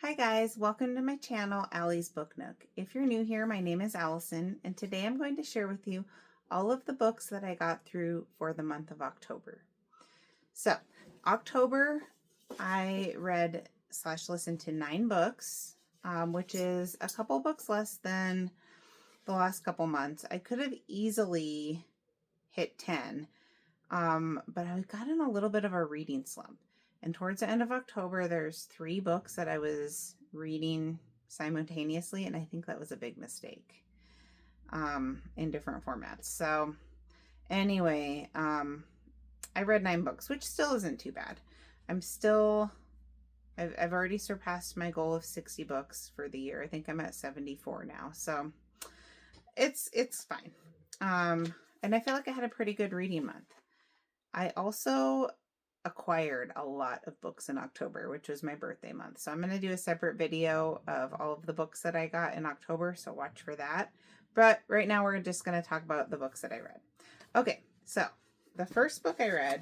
Hi guys, welcome to my channel, Allie's Book Nook. If you're new here, my name is Allison, and today I'm going to share with you all of the books that I got through for the month of October. So, October, I read / listened to 9 books, which is a couple books less than the last couple months. I could have easily hit 10, but I got in a little bit of a reading slump. And towards the end of October, there's 3 books that I was reading simultaneously, and I think that was a big mistake in different formats. So anyway, I read 9 books, which still isn't too bad. I've already surpassed my goal of 60 books for the year. I think I'm at 74 now, so it's fine. And I feel like I had a pretty good reading month. I also acquired a lot of books in October, which was my birthday month. So I'm going to do a separate video of all of the books that I got in October, so watch for that. But right now we're just going to talk about the books that I read. Okay, so the first book I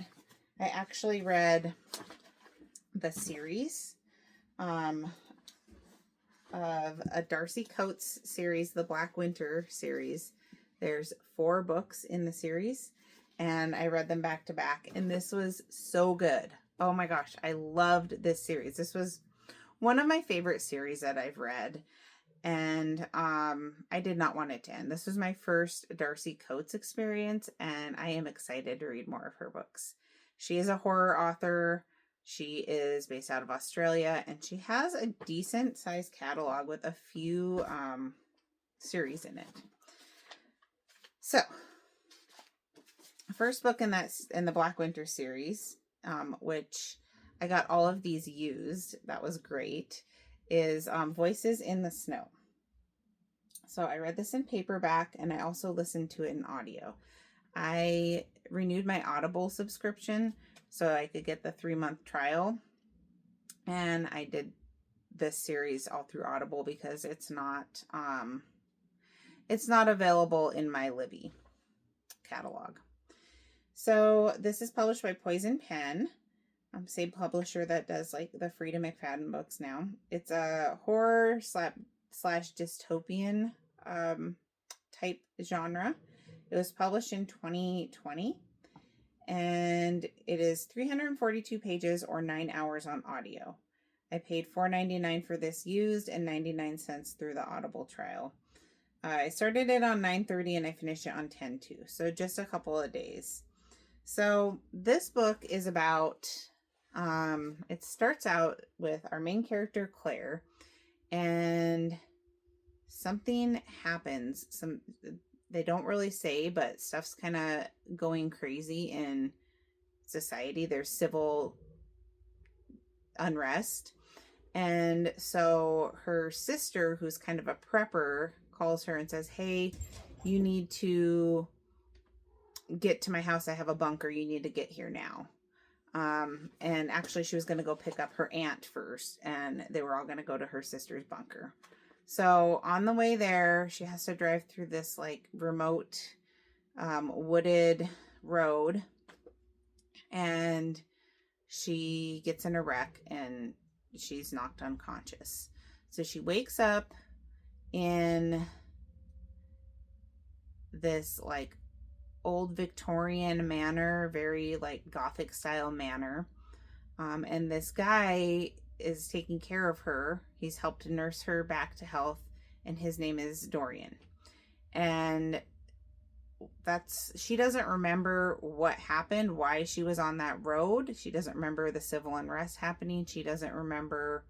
actually read the series of a Darcy Coates series, the Black Winter series. There's 4 books in the series, and I read them back to back, and this was so good. Oh my gosh, I loved this series. This was one of my favorite series that I've read, and I did not want it to end. This was my first Darcy Coates experience, and I am excited to read more of her books. She is a horror author. She is based out of Australia, and she has a decent sized catalog with a few series in it. So, first book in the Black Winter series, which I got all of these used, that was great, is Voices in the Snow. So I read this in paperback, and I also listened to it in audio. I renewed my Audible subscription so I could get the 3-month trial, and I did this series all through Audible because it's not available in my Libby catalog. So this is published by Poison Pen, same publisher that does like the Frida McFadden books now. It's a horror slash dystopian type genre. It was published in 2020, and it is 342 pages or 9 hours on audio. I paid $4.99 for this used and 99 cents through the Audible trial. I started it on 9:30 and I finished it on 10:02, so just a couple of days. So this book is about, it starts out with our main character, Claire, and something happens. They don't really say, but stuff's kind of going crazy in society. There's civil unrest. And so her sister, who's kind of a prepper, calls her and says, hey, you need to get to my house. I have a bunker. You need to get here now. And actually she was going to go pick up her aunt first, and they were all going to go to her sister's bunker. So on the way there, she has to drive through this like remote wooded road, and she gets in a wreck and she's knocked unconscious. So she wakes up in this like old Victorian manor, very like Gothic style manor. And this guy is taking care of her. He's helped nurse her back to health, and his name is Dorian. And she doesn't remember what happened, why she was on that road. She doesn't remember the civil unrest happening. She doesn't remember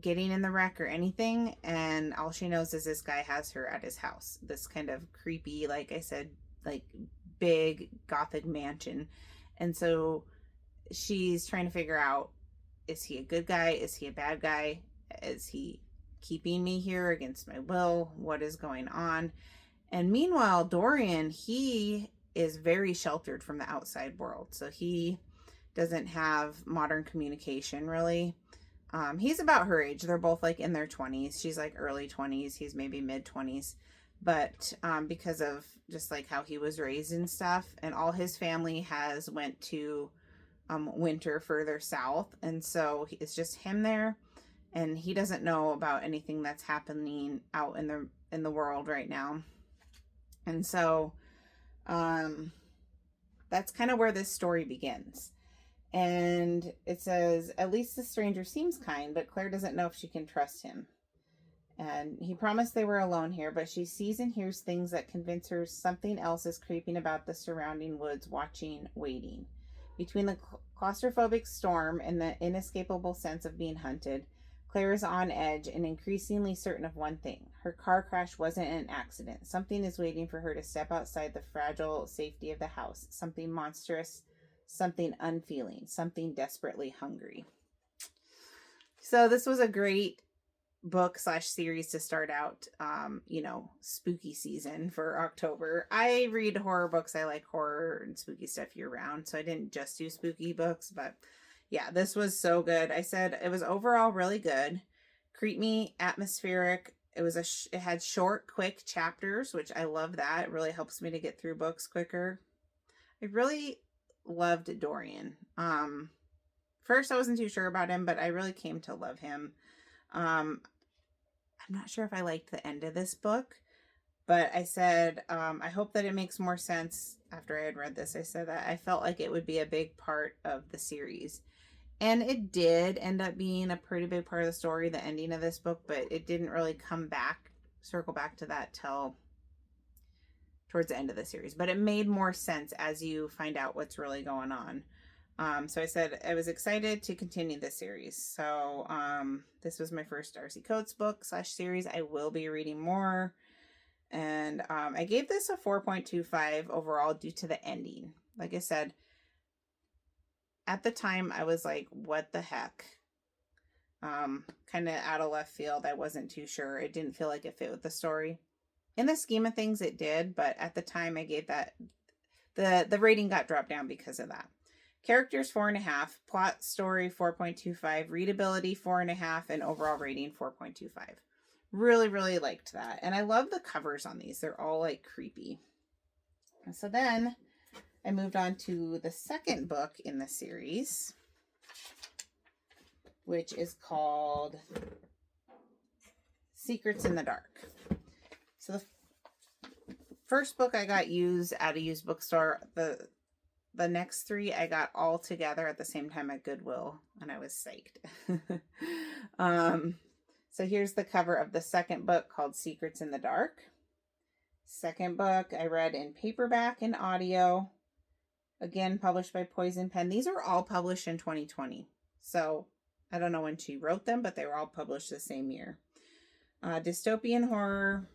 getting in the wreck or anything. And all she knows is this guy has her at his house. This kind of creepy, like I said, like big Gothic mansion. And so she's trying to figure out, is he a good guy? Is he a bad guy? Is he keeping me here against my will? What is going on? And meanwhile, Dorian, he is very sheltered from the outside world. So he doesn't have modern communication, really. He's about her age. They're both like in their 20s. She's like early 20s. He's maybe mid 20s. But because of just like how he was raised and stuff, and all his family has went to winter further south. And so it's just him there, and he doesn't know about anything that's happening out in the world right now. And so that's kind of where this story begins. And it says, at least the stranger seems kind, but Claire doesn't know if she can trust him. And he promised they were alone here, but she sees and hears things that convince her something else is creeping about the surrounding woods, watching, waiting. Between the claustrophobic storm and the inescapable sense of being hunted, Claire is on edge and increasingly certain of one thing. Her car crash wasn't an accident. Something is waiting for her to step outside the fragile safety of the house. Something monstrous, something unfeeling, something desperately hungry. So this was a great book / series to start out, spooky season for October. I read horror books. I like horror and spooky stuff year round. So I didn't just do spooky books, but yeah, this was so good. I said it was overall really good. Creepy, atmospheric. It had short, quick chapters, which I love that. It really helps me to get through books quicker. I really loved Dorian. First I wasn't too sure about him, but I really came to love him. I'm not sure if I liked the end of this book, but I said, I hope that it makes more sense after I had read this. I said that I felt like it would be a big part of the series. And it did end up being a pretty big part of the story, the ending of this book, but it didn't really circle back to that till towards the end of the series. But it made more sense as you find out what's really going on. So I said I was excited to continue this series. So this was my first Darcy Coates book / series. I will be reading more. And I gave this a 4.25 overall due to the ending. Like I said, at the time I was like, what the heck? Kind of out of left field. I wasn't too sure. It didn't feel like it fit with the story. In the scheme of things, it did. But at the time I gave that, the rating got dropped down because of that. Characters 4.5, plot story 4.25, readability 4.5, and overall rating 4.25. Really, really liked that. And I love the covers on these. They're all like creepy. And so then I moved on to the second book in the series, which is called Secrets in the Dark. So the first book I got used at a used bookstore. The next three I got all together at the same time at Goodwill, and I was psyched. So here's the cover of the second book called Secrets in the Dark. Second book I read in paperback and audio. Again, published by Poison Pen. These are all published in 2020. So I don't know when she wrote them, but they were all published the same year. Dystopian horror.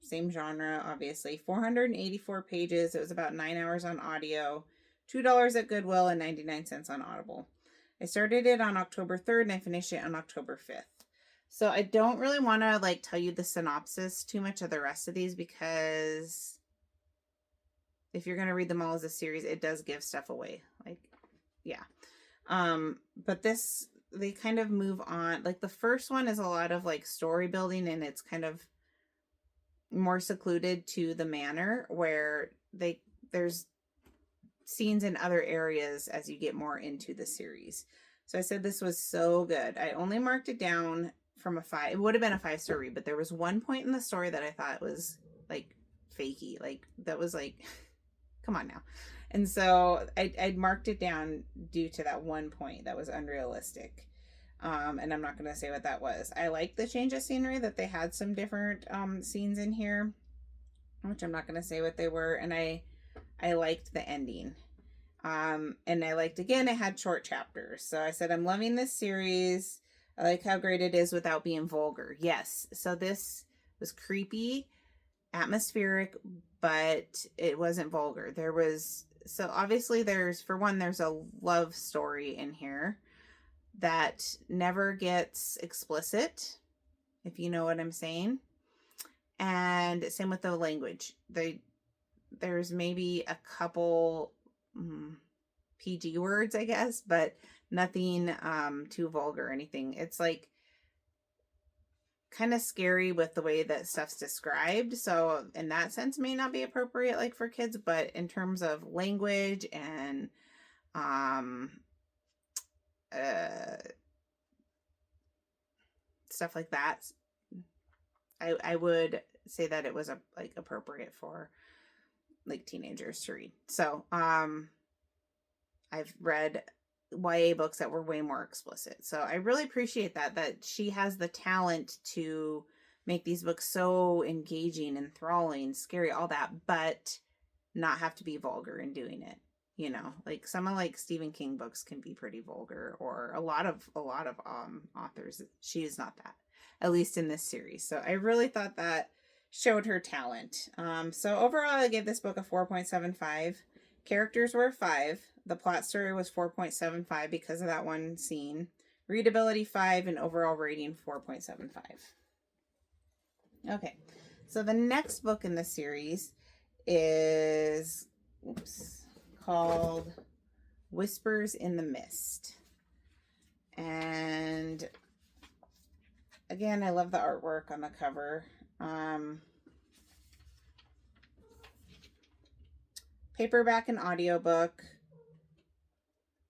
Same genre, obviously. 484 pages. It was about 9 hours on audio. $2 at Goodwill and 99 cents on Audible. I started it on October 3rd and I finished it on October 5th. So I don't really want to tell you the synopsis too much of the rest of these, because if you're going to read them all as a series, it does give stuff away. Yeah. But this, they kind of move on. The first one is a lot of story building, and it's kind of more secluded to the manor, where there's scenes in other areas as you get more into the series. So I said this was so good. I only marked it down from a 5. It would have been a 5-star read, but there was one point in the story that I thought was fakey. That was come on now. And so I'd marked it down due to that one point that was unrealistic. And I'm not going to say what that was. I liked the change of scenery, that they had some different scenes in here, which I'm not going to say what they were. And I liked the ending. And I liked, again, it had short chapters. So I said, I'm loving this series. I like how great it is without being vulgar. Yes. So this was creepy, atmospheric, but it wasn't vulgar. So obviously there's a love story in here that never gets explicit, if you know what I'm saying. And same with the language. There's maybe a couple PG words, I guess, but nothing too vulgar or anything. It's kind of scary with the way that stuff's described. So in that sense, may not be appropriate for kids, but in terms of language and um, uh, stuff like that. I would say that it was like appropriate for like teenagers to read. So I've read YA books that were way more explicit. So I really appreciate that she has the talent to make these books so engaging, enthralling, scary, all that, but not have to be vulgar in doing it. You know, like some of like Stephen King books can be pretty vulgar, or a lot of authors. She is not that, at least in this series. So I really thought that showed her talent. So overall, I gave this book a 4.75. Characters were 5. The plot story was 4.75 because of that one scene. Readability 5, and overall rating 4.75. Okay, so the next book in the series is called Whispers in the Mist. And again, I love the artwork on the cover. Paperback and audiobook.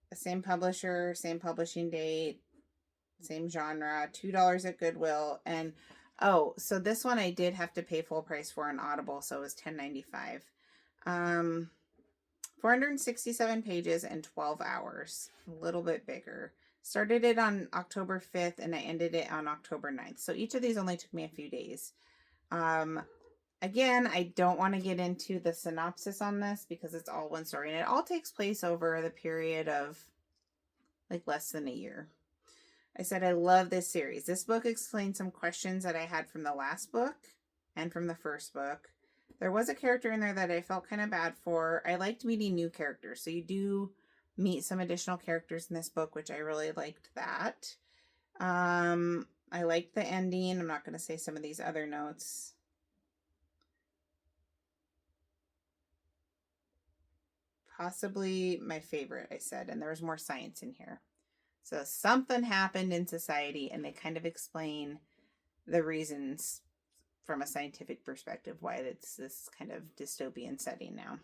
The same publisher, same publishing date, same genre, $2 at Goodwill. And oh, so this one I did have to pay full price for on Audible, so it was $10.95. 467 pages and 12 hours. A little bit bigger. Started it on October 5th and I ended it on October 9th. So each of these only took me a few days. Again, I don't want to get into the synopsis on this because it's all one story. And it all takes place over the period of like less than a year. I said I love this series. This book explains some questions that I had from the last book and from the first book. There was a character in there that I felt kind of bad for. I liked meeting new characters. So you do meet some additional characters in this book, which I really liked that. I liked the ending. I'm not going to say some of these other notes. Possibly my favorite, I said, and there was more science in here. So something happened in society, and they kind of explain the reasons from a scientific perspective why it's this kind of dystopian setting now.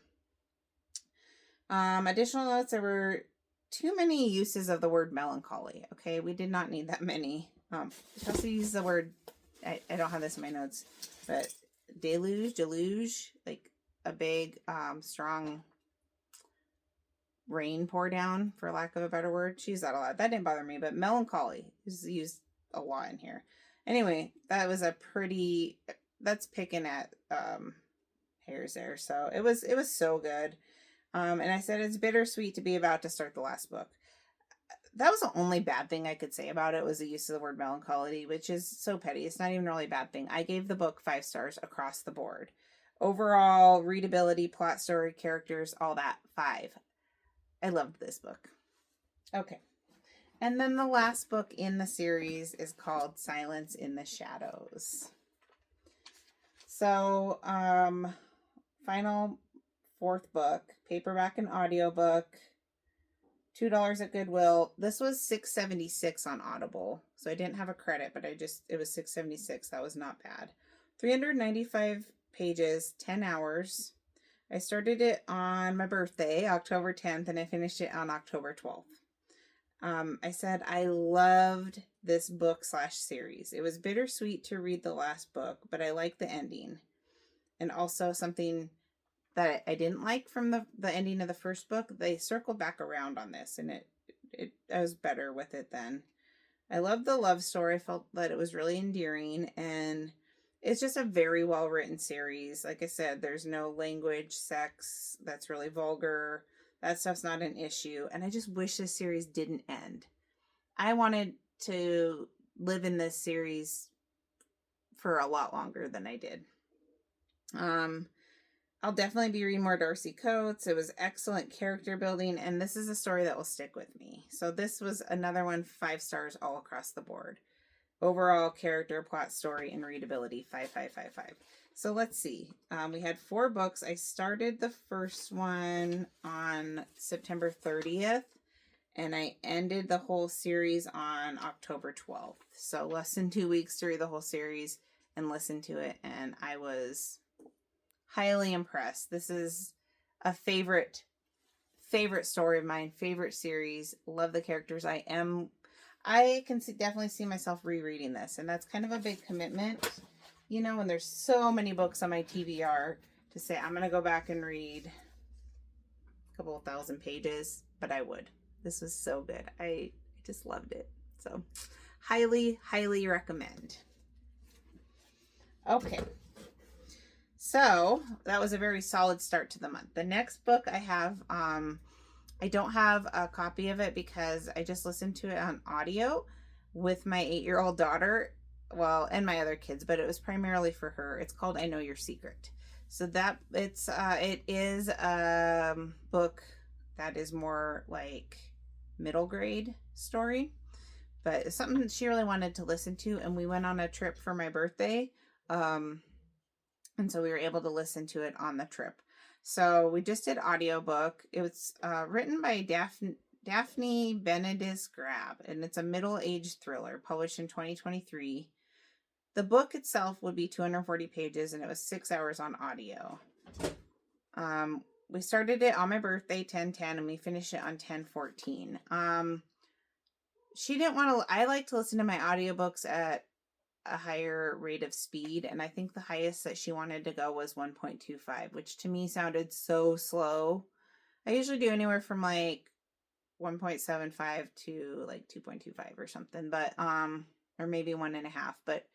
Additional notes, there were too many uses of the word melancholy. Okay, we did not need that many. It also uses the word, I don't have this in my notes, but deluge, like a big, strong rain pour down, for lack of a better word. She used that a lot. That didn't bother me, but melancholy is used a lot in here. Anyway, that was that's picking at hairs there. So it was so good. And I said it's bittersweet to be about to start the last book. That was the only bad thing I could say about it, was the use of the word melancholy, which is so petty. It's not even really a bad thing. I gave the book 5 stars across the board. Overall, readability, plot story, characters, all that, 5. I loved this book. Okay. And then the last book in the series is called Silence in the Shadows. So, final 4th book, paperback and audiobook, $2 at Goodwill. This was $6.76 on Audible. So I didn't have a credit, but it was $6.76. That was not bad. 395 pages, 10 hours. I started it on my birthday, October 10th, and I finished it on October 12th. I said I loved this book / series. It was bittersweet to read the last book, but I liked the ending. And also something that I didn't like from the ending of the first book, they circled back around on this, and I was better with it then. I loved the love story. I felt that it was really endearing, and it's just a very well written series. Like I said, there's no language, sex that's really vulgar. That stuff's not an issue. And I just wish this series didn't end. I wanted to live in this series for a lot longer than I did. I'll definitely be reading more Darcy Coates. It was excellent character building, and this is a story that will stick with me. So this was another one, 5 stars all across the board. Overall, character, plot, story, and readability, 5, 5, 5, 5. So let's see. We had 4 books. I started the first one on September 30th, and I ended the whole series on October 12th. So less than 2 weeks to read the whole series and listen to it, and I was highly impressed. This is a favorite favorite story of mine, favorite series. Love the characters. I can definitely see myself rereading this, and that's kind of a big commitment, you know. When there's so many books on my TBR to say I'm gonna go back and read a couple of thousand pages, but I would. This was so good. I just loved it. So, highly, highly recommend. Okay. So that was a very solid start to the month. The next book I have, I don't have a copy of it because I just listened to it on audio with my 8-year-old daughter, well, and my other kids, but it was primarily for her. It's called I Know Your Secret. So it is a book that is more like middle grade story, but it's something she really wanted to listen to, and we went on a trip for my birthday. And so we were able to listen to it on the trip. So we just did audiobook. It was written by Daphne Benedis Grab, and it's a middle-aged thriller published in 2023. The book itself would be 240 pages, and it was 6 hours on audio. We started it on my birthday, 10/10, and we finished it on 10/14. She didn't want to. I like to listen to my audiobooks at a higher rate of speed, and I think the highest that she wanted to go was 1.25, which to me sounded so slow. I usually do anywhere from like 1.75 to like 2.25 or something, but or maybe 1.5, but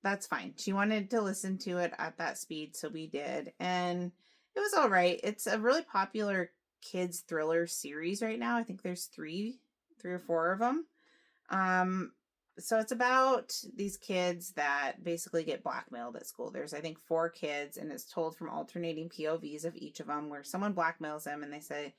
that's fine. She wanted to listen to it at that speed, so we did, and it was all right. It's a really popular kids thriller series right now. I think there's three or four of them. So it's about these kids that basically get blackmailed at school. There's, I think, 4 kids, and it's told from alternating POVs of each of them, where someone blackmails them and they say,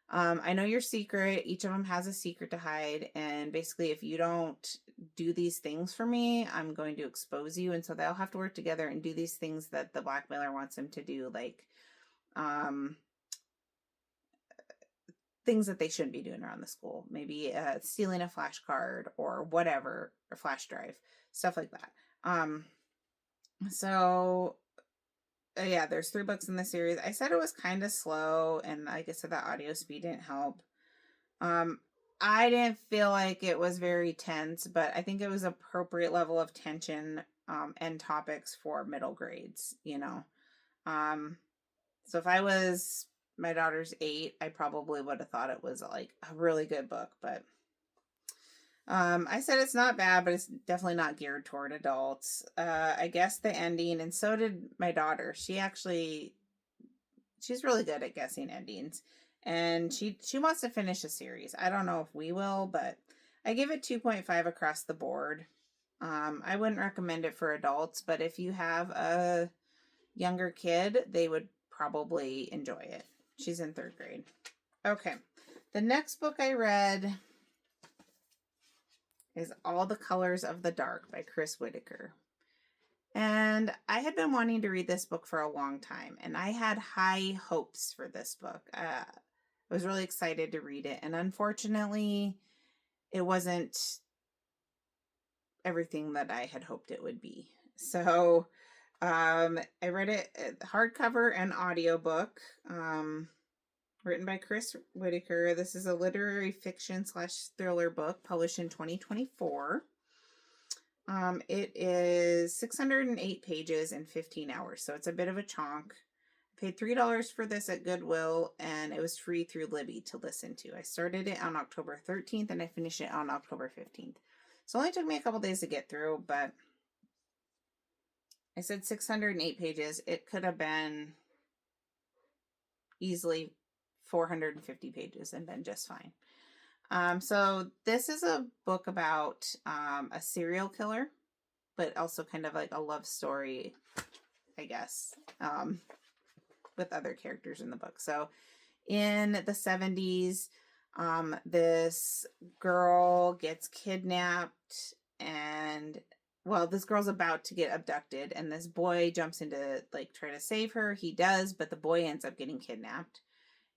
I know your secret. Each of them has a secret to hide. And basically, if you don't do these things for me, I'm going to expose you. And so they'll have to work together and do these things that the blackmailer wants them to do, like things that they shouldn't be doing around the school. Maybe stealing a flashcard or whatever, or flash drive, stuff like that. Yeah, there's 3 books in the series. I said it was kind of slow, and like I said, the audio speed didn't help. I didn't feel like it was very tense, but I think it was appropriate level of tension and topics for middle grades, you know. So if I was my daughter's 8, I probably would have thought it was like a really good book, but I said it's not bad, but it's definitely not geared toward adults. I guessed the ending, and so did my daughter. She's really good at guessing endings, and she wants to finish a series. I don't know if we will, but I give it 2.5 across the board. I wouldn't recommend it for adults, but if you have a younger kid, they would probably enjoy it. She's in 3rd grade. Okay. The next book I read is All the Colors of the Dark by Chris Whitaker. And I had been wanting to read this book for a long time, and I had high hopes for this book. I was really excited to read it, and unfortunately, it wasn't everything that I had hoped it would be. So I read it hardcover and audiobook, written by Chris Whitaker. This is a literary fiction / thriller book published in 2024. It is 608 pages and 15 hours, so it's a bit of a chunk. I paid $3 for this at Goodwill, and it was free through Libby to listen to. I started it on October 13th, and I finished it on October 15th. So it only took me a couple days to get through, but I said 608 pages. It could have been easily 450 pages and been just fine. So this is a book about a serial killer, but also kind of like a love story, I guess, with other characters in the book. So in the 70s, this girl gets kidnapped, and this girl's about to get abducted, and this boy jumps in to like try to save her. He does, but the boy ends up getting kidnapped.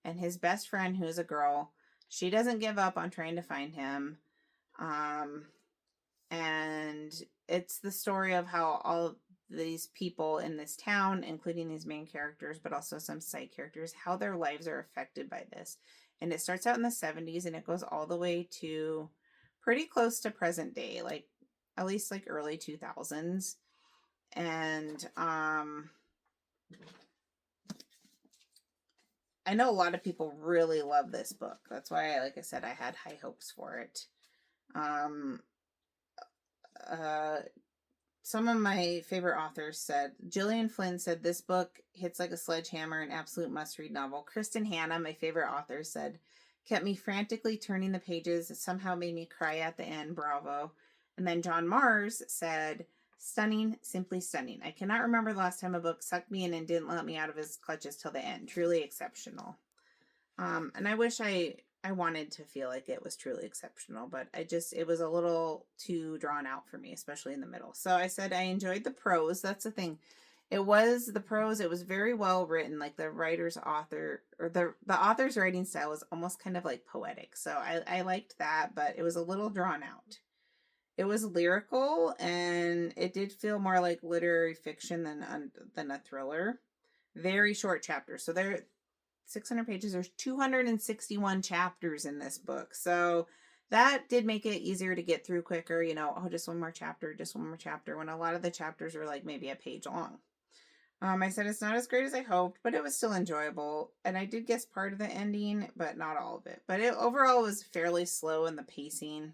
And his best friend, who's a girl, she doesn't give up on trying to find him. And it's the story of how all these people in this town, including these main characters, but also some side characters, how their lives are affected by this. And it starts out in the 70s and it goes all the way to pretty close to present day, like at least like early 2000s. And I know a lot of people really love this book. That's why, like I said, I had high hopes for it. Some of my favorite authors said, Gillian Flynn said, this book hits like a sledgehammer, an absolute must-read novel. Kristen Hanna, my favorite author, said, kept me frantically turning the pages. It somehow made me cry at the end. Bravo. And then John Mars said, stunning, simply stunning. I cannot remember the last time a book sucked me in and didn't let me out of his clutches till the end. Truly exceptional. And I wish I wanted to feel like it was truly exceptional, but it was a little too drawn out for me, especially in the middle. So I said I enjoyed the prose. That's the thing. It was the prose. It was very well written. Like the author's writing style was almost kind of like poetic. So I liked that, but it was a little drawn out. It was lyrical and it did feel more like literary fiction than a thriller. Very short chapters. So there 600 pages. There's 261 chapters in this book. So that did make it easier to get through quicker. Just one more chapter, when a lot of the chapters were like maybe a page long. I said it's not as great as I hoped, but it was still enjoyable. And I did guess part of the ending, but not all of it. But overall was fairly slow in the pacing.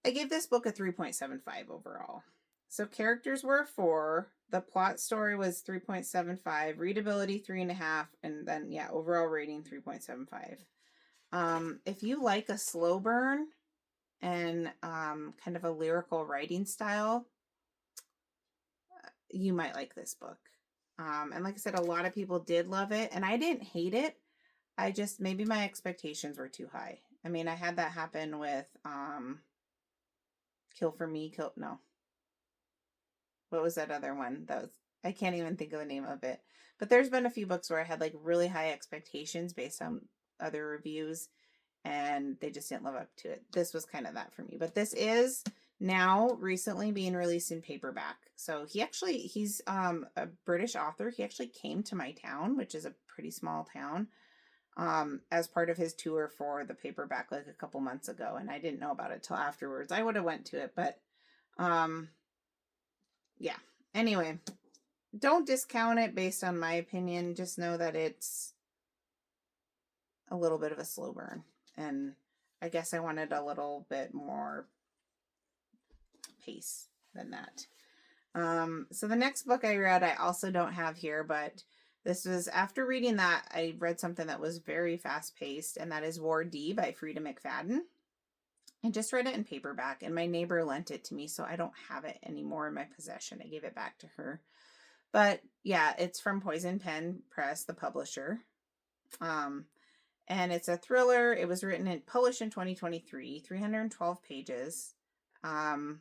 I gave this book a 3.75 overall. So characters were a 4. The plot story was 3.75. Readability 3.5. And then, overall rating 3.75. If you like a slow burn and kind of a lyrical writing style, you might like this book. And like I said, a lot of people did love it. And I didn't hate it. Maybe my expectations were too high. I mean, I had that happen with what was that other one? I can't even think of the name of it. But there's been a few books where I had like really high expectations based on other reviews and they just didn't live up to it. This was kind of that for me. But this is now recently being released in paperback. So he's a British author. He actually came to my town, which is a pretty small town, as part of his tour for the paperback like a couple months ago. And I didn't know about it till afterwards. I would have went to it, but yeah. Anyway, don't discount it based on my opinion. Just know that it's a little bit of a slow burn. And I guess I wanted a little bit more pace than that. So the next book I read, I also don't have here, but this was after reading that, I read something that was very fast paced, and that is Ward D by Frida McFadden. I just read it in paperback, and my neighbor lent it to me, so I don't have it anymore in my possession. I gave it back to her. But yeah, it's from Poison Pen Press, the publisher. And it's a thriller. It was published in 2023, 312 pages. And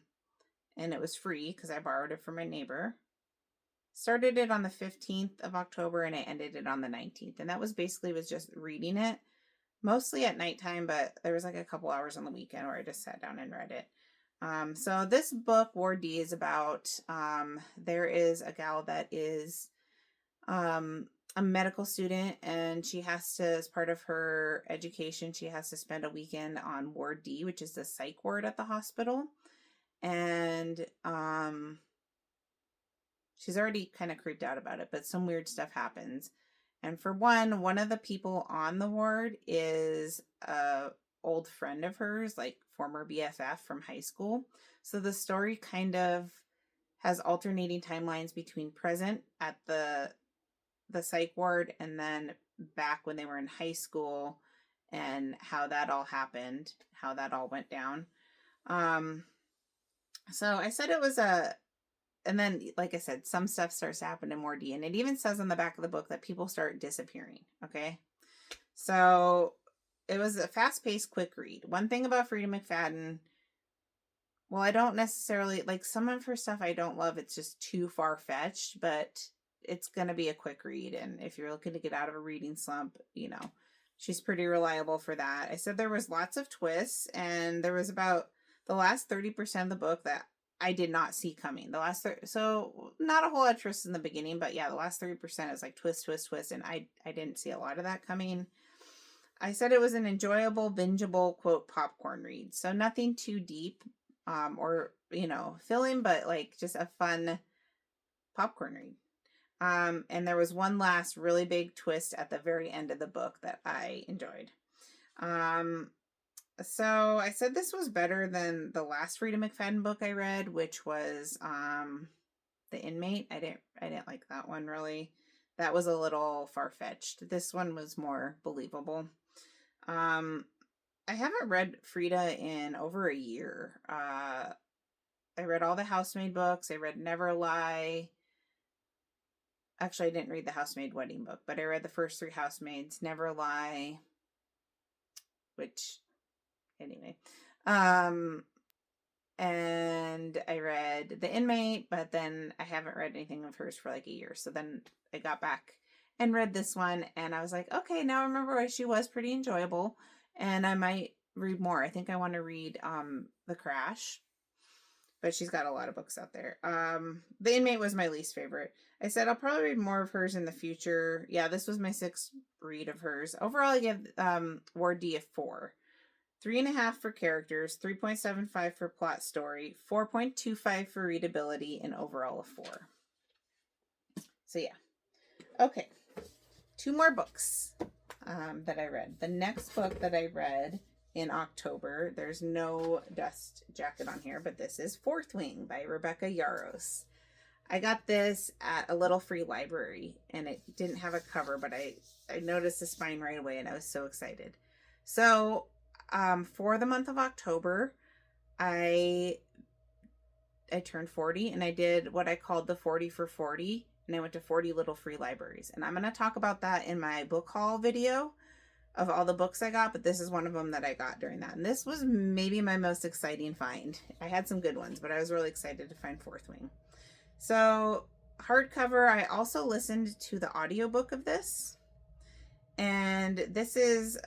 it was free because I borrowed it from my neighbor. Started it on the 15th of October and I ended it on the 19th. And that was just reading it. Mostly at nighttime, but there was like a couple hours on the weekend where I just sat down and read it. So this book, Ward D, is about, there is a gal that is a medical student and she has to, as part of her education, she has to spend a weekend on Ward D, which is the psych ward at the hospital. And she's already kind of creeped out about it, but some weird stuff happens. And for one of the people on the ward is a old friend of hers, like former BFF from high school. So the story kind of has alternating timelines between present at the psych ward and then back when they were in high school and how that all happened, how that all went down. So I said it was and then, like I said, some stuff starts to happen in Ward D. And it even says on the back of the book that people start disappearing. Okay. So it was a fast-paced, quick read. One thing about Frida McFadden, well, I don't necessarily, like some of her stuff I don't love. It's just too far-fetched, but it's going to be a quick read. And if you're looking to get out of a reading slump, she's pretty reliable for that. I said there was lots of twists and there was about the last 30% of the book that I did not see coming. The last so not a whole lot of twists in the beginning, but yeah, the last 30% is like twist, twist, twist, and I didn't see a lot of that coming. I said it was an enjoyable, bingeable, quote, popcorn read. So nothing too deep, or, filling, but like just a fun popcorn read. And there was one last really big twist at the very end of the book that I enjoyed. So I said this was better than the last Frida McFadden book I read, which was The Inmate. I didn't like that one really. That was a little far-fetched. This one was more believable. I haven't read Frida in over a year. I read all the Housemaid books. I read Never Lie. Actually, I didn't read the Housemaid Wedding book, but I read the first 3 Housemaids, Never Lie, which, anyway. And I read The Inmate, but then I haven't read anything of hers for like a year. So then I got back and read this one, and I was like, okay, now I remember why she was pretty enjoyable, and I might read more. I think I want to read The Crash, but she's got a lot of books out there. The Inmate was my least favorite. I said I'll probably read more of hers in the future. Yeah, this was my 6th read of hers. Overall, I give Ward D a 4. 3.5 for characters, 3.75 for plot story, 4.25 for readability, and overall a 4. So yeah. Okay. 2 more books that I read. The next book that I read in October, there's no dust jacket on here, but this is Fourth Wing by Rebecca Yarros. I got this at a little free library, and it didn't have a cover, but I noticed the spine right away, and I was so excited. So for the month of October, I turned 40, and I did what I called the 40 for 40, and I went to 40 little free libraries. And I'm going to talk about that in my book haul video of all the books I got, but this is one of them that I got during that. And this was maybe my most exciting find. I had some good ones, but I was really excited to find Fourth Wing. So hardcover, I also listened to the audiobook of this. And this is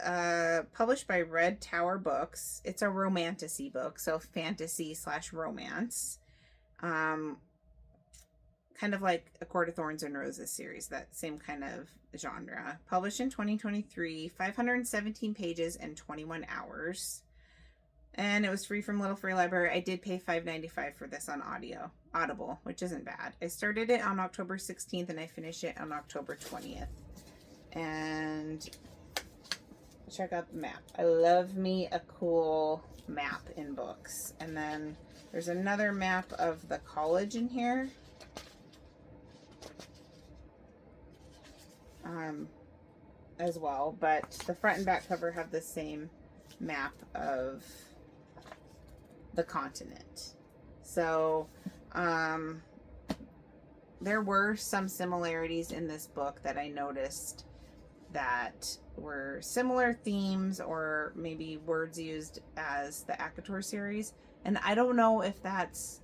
published by Red Tower Books. It's a romantasy book, so fantasy/romance. Kind of like A Court of Thorns and Roses series, that same kind of genre. Published in 2023, 517 pages and 21 hours. And it was free from Little Free Library. I did pay $5.95 for this on Audible, which isn't bad. I started it on October 16th and I finished it on October 20th. And check out the map. I love me a cool map in books. And then there's another map of the college in here. As well, but the front and back cover have the same map of the continent. So there were some similarities in this book that I noticed that were similar themes or maybe words used as the ACOTAR series, and I don't know if that's,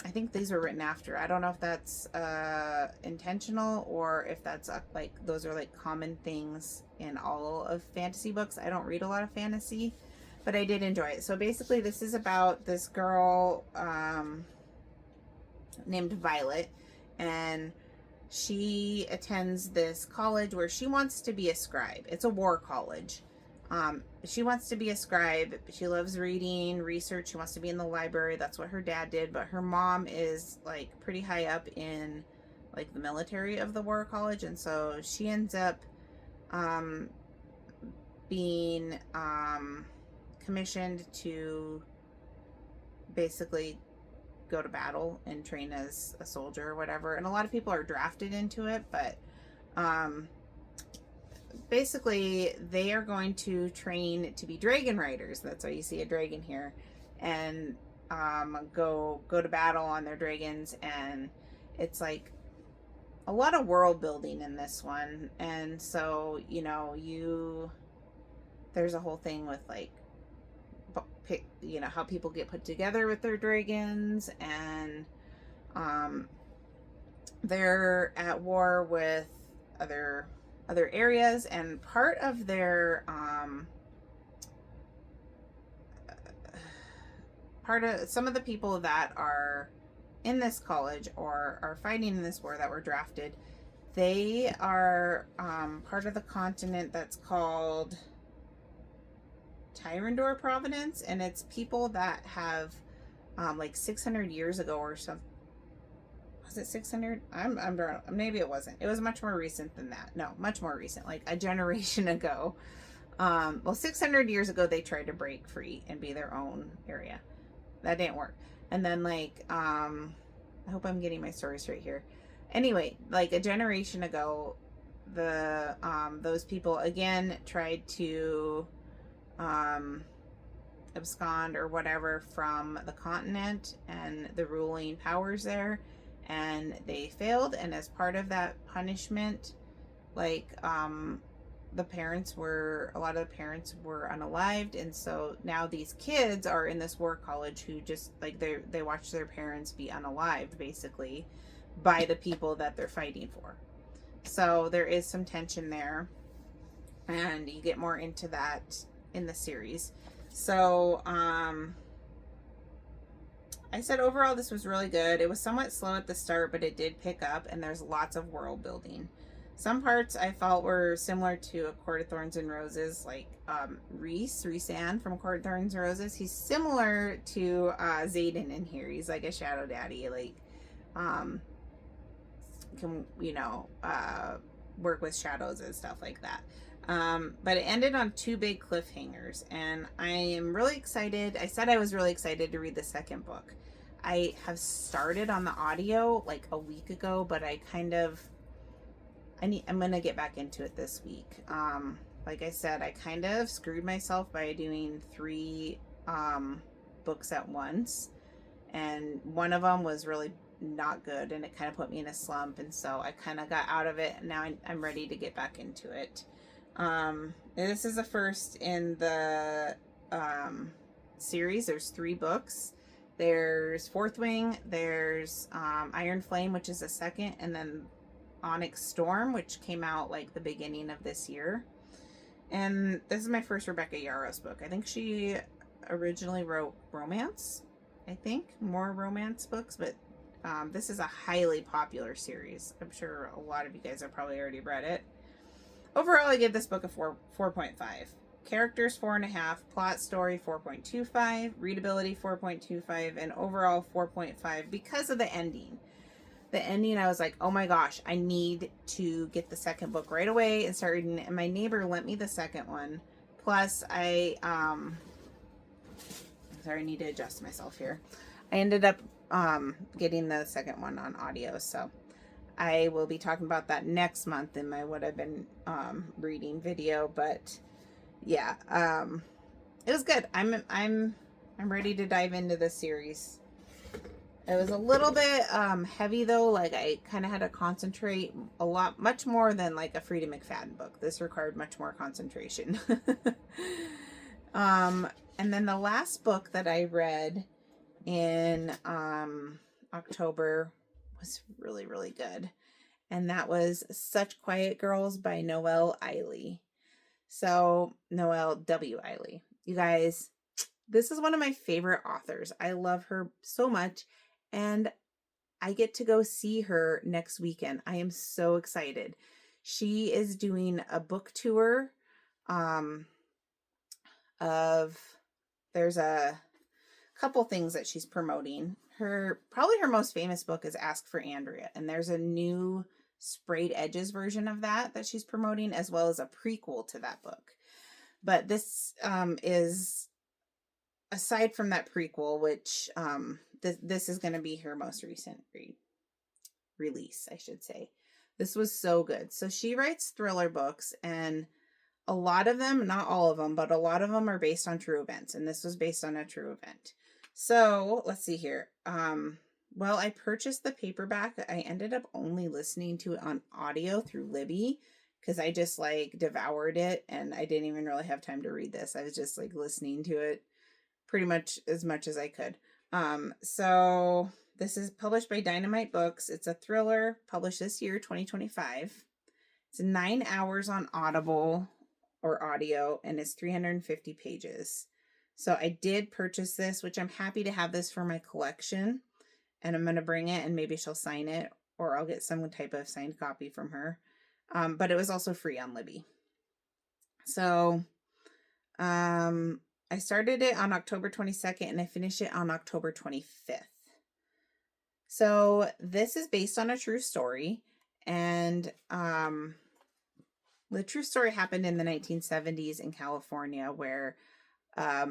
I think these were written after. I don't know if that's intentional or if that's like those are like common things in all of fantasy books. I don't read a lot of fantasy, but I did enjoy it. So basically this is about this girl named Violet, and she attends this college where she wants to be a scribe. It's a war college. She wants to be a scribe. She loves reading, research. She wants to be in the library. That's what her dad did. But her mom is like pretty high up in like the military of the war college. And so she ends up being commissioned to basically go to battle and train as a soldier or whatever. And a lot of people are drafted into it, but basically they are going to train to be dragon riders. That's why you see a dragon here, and go to battle on their dragons. And it's like a lot of world building in this one. And so there's a whole thing with like how people get put together with their dragons, and they're at war with other areas, and part of their part of some of the people that are in this college or are fighting in this war that were drafted, they are part of the continent that's called Tyrandor Providence, and it's people that have like 600 years ago or something. Was it 600? I'm maybe it wasn't. It was much more recent than that. No, much more recent, like a generation ago. Well, 600 years ago, they tried to break free and be their own area. That didn't work. And then, like, I hope I'm getting my story straight here. Anyway, like a generation ago, the those people again tried to abscond or whatever from the continent and the ruling powers there, and they failed. And as part of that punishment, like a lot of the parents were unalived, and so now these kids are in this war college who just like they watch their parents be unalived basically by the people that they're fighting for. So there is some tension there, and you get more into that in the series. So I said overall this was really good. It was somewhat slow at the start, but it did pick up, and there's lots of world building. Some parts I felt were similar to A Court of Thorns and Roses, like Rhys-Ann from A Court of Thorns and Roses. He's similar to Xaden in here. He's like a shadow daddy, like can work with shadows and stuff like that. But it ended on two big cliffhangers, and I am really excited. I said I was really excited to read the second book. I have started on the audio like a week ago, but I'm gonna get back into it this week. Like I said, I kind of screwed myself by doing 3 books at once, and one of them was really not good, and it kind of put me in a slump, and so I kind of got out of it, and now I'm ready to get back into it. This is the first in the series. There's 3 books. There's Fourth Wing, there's Iron Flame, which is the second, and then Onyx Storm, which came out like the beginning of this year. And this is my first Rebecca Yarros book. I think she originally wrote romance. I think more romance books, but this is a highly popular series. I'm sure a lot of you guys have probably already read it. Overall, I give this book a 4.5. Characters 4.5, plot story 4.25, readability 4.25, and overall 4.5 because of the ending. The ending, I was like, oh my gosh, I need to get the second book right away and start reading it. And my neighbor lent me the second one. Plus, sorry, I need to adjust myself here. I ended up getting the second one on audio, so I will be talking about that next month in my what I've been reading video. But yeah, it was good. I'm ready to dive into this series. It was a little bit heavy though. Like I kind of had to concentrate much more than like a Frida McFadden book. This required much more concentration. And then the last book that I read in October was really, really good. And that was Such Quiet Girls by Noelle Eiley. So Noelle W. Eiley. You guys, this is one of my favorite authors. I love her so much. And I get to go see her next weekend. I am so excited. She is doing a book tour there's a couple things that she's promoting. Probably her most famous book is Ask for Andrea, and there's a new sprayed edges version of that she's promoting, as well as a prequel to that book. But this is aside from that prequel, which this is going to be her most recent release, I should say. This was so good. So she writes thriller books, and a lot of them, not all of them, but a lot of them are based on true events, and this was based on a true event. So let's see here. Well, I purchased the paperback. I ended up only listening to it on audio through Libby because I just like devoured it, and I didn't even really have time to read this. I was just like listening to it pretty much as I could. So this is published by Dynamite Books. It's a thriller published this year, 2025. It's 9 hours on Audible or audio, and it's 350 pages. So I did purchase this, which I'm happy to have this for my collection. And I'm going to bring it and maybe she'll sign it or I'll get some type of signed copy from her. But it was also free on Libby. So I started it on October 22nd and I finished it on October 25th. So this is based on a true story. And the true story happened in the 1970s in California where a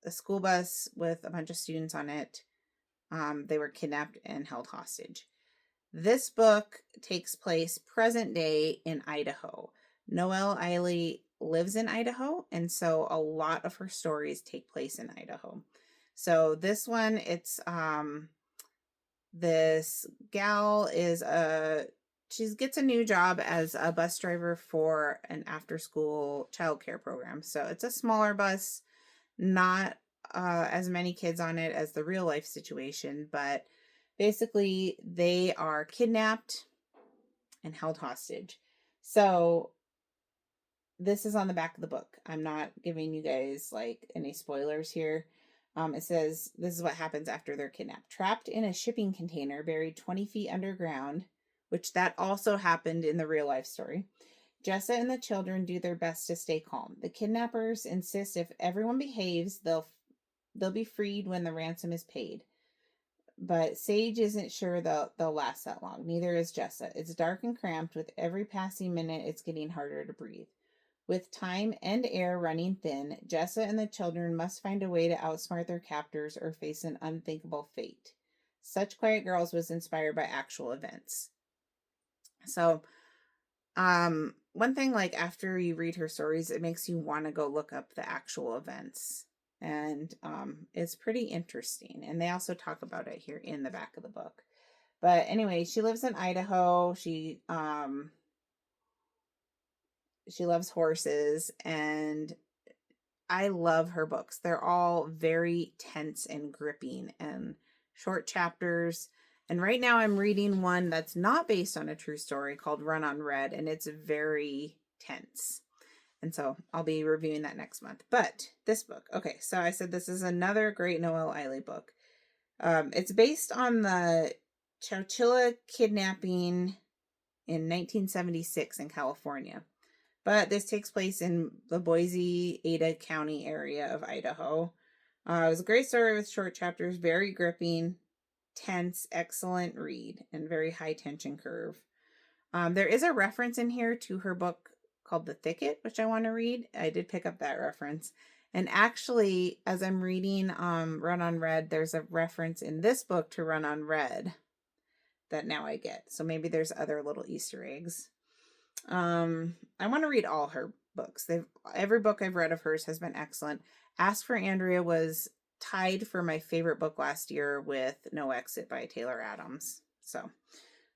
school bus with a bunch of students on it, they were kidnapped and held hostage. This book takes place present day in Idaho. Noelle Eiley lives in Idaho, and so a lot of her stories take place in Idaho. So this one, it's this gal is she gets a new job as a bus driver for an after-school childcare program. So it's a smaller bus, not as many kids on it as the real life situation, but basically they are kidnapped and held hostage. So this is on the back of the book. I'm not giving you guys like any spoilers here. It says this is what happens after they're kidnapped. Trapped in a shipping container buried 20 feet underground, which that also happened in the real life story. Jessa and the children do their best to stay calm. The kidnappers insist if everyone behaves, they'll be freed when the ransom is paid. But Sage isn't sure they'll last that long. Neither is Jessa. It's dark and cramped. With every passing minute, it's getting harder to breathe. With time and air running thin, Jessa and the children must find a way to outsmart their captors or face an unthinkable fate. Such Quiet Girls was inspired by actual events. So, one thing, like after you read her stories, it makes you want to go look up the actual events. And it's pretty interesting. And they also talk about it here in the back of the book. But anyway, she lives in Idaho. She loves horses, and I love her books. They're all very tense and gripping and short chapters. And right now I'm reading one that's not based on a true story called Run on Red, and it's very tense. And so I'll be reviewing that next month. But this book, okay, so I said this is another great Noelle Eiley book. It's based on the Chowchilla kidnapping in 1976 in California. But this takes place in the Boise, Ada County area of Idaho. It was a great story with short chapters, very gripping, tense, excellent read, and very high tension curve. There is a reference in here to her book called The Thicket, which I want to read. I did pick up that reference. And actually, as I'm reading Run on Red, there's a reference in this book to Run on Red that now I get. So maybe there's other little Easter eggs. I want to read all her books. Every book I've read of hers has been excellent. Ask for Andrea was tied for my favorite book last year with No Exit by Taylor Adams. So,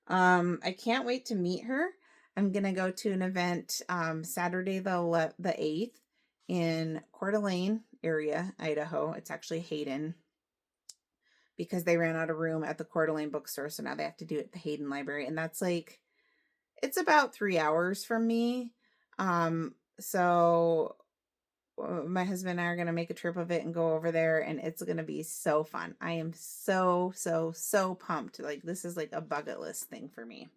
I can't wait to meet her. I'm going to go to an event, Saturday, the 8th in Coeur d'Alene area, Idaho. It's actually Hayden because they ran out of room at the Coeur d'Alene bookstore. So now they have to do it at the Hayden Library. And that's like, it's about 3 hours from me. So my husband and I are going to make a trip of it and go over there, and it's going to be so fun. I am so pumped. Like, this is like a bucket list thing for me.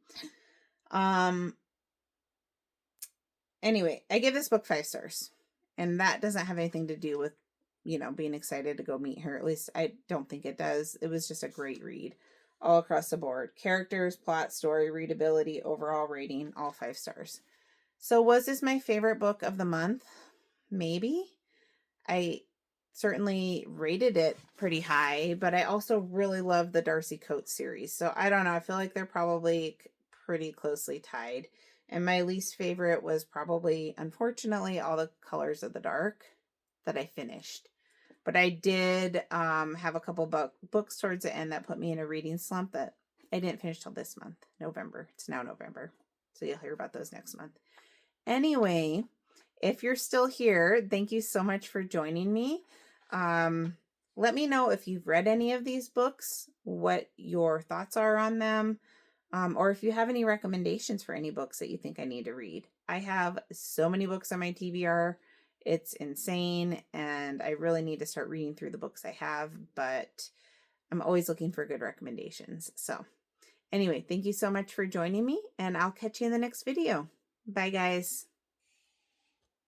Anyway, I give this book 5 stars, and that doesn't have anything to do with, being excited to go meet her. At least I don't think it does. It was just a great read all across the board. Characters, plot, story, readability, overall rating, all 5 stars. So was this my favorite book of the month? Maybe. I certainly rated it pretty high, but I also really love the Darcy Coates series. So I don't know. I feel like they're probably pretty closely tied. And my least favorite was probably, unfortunately, All the Colors of the Dark that I finished. But I did have a couple books towards the end that put me in a reading slump that I didn't finish till this month, November. It's now November. So you'll hear about those next month. Anyway, if you're still here, thank you so much for joining me. Let me know if you've read any of these books, what your thoughts are on them, or if you have any recommendations for any books that you think I need to read. I have so many books on my TBR. It's insane, and I really need to start reading through the books I have, but I'm always looking for good recommendations. So anyway, thank you so much for joining me, and I'll catch you in the next video. Bye, guys.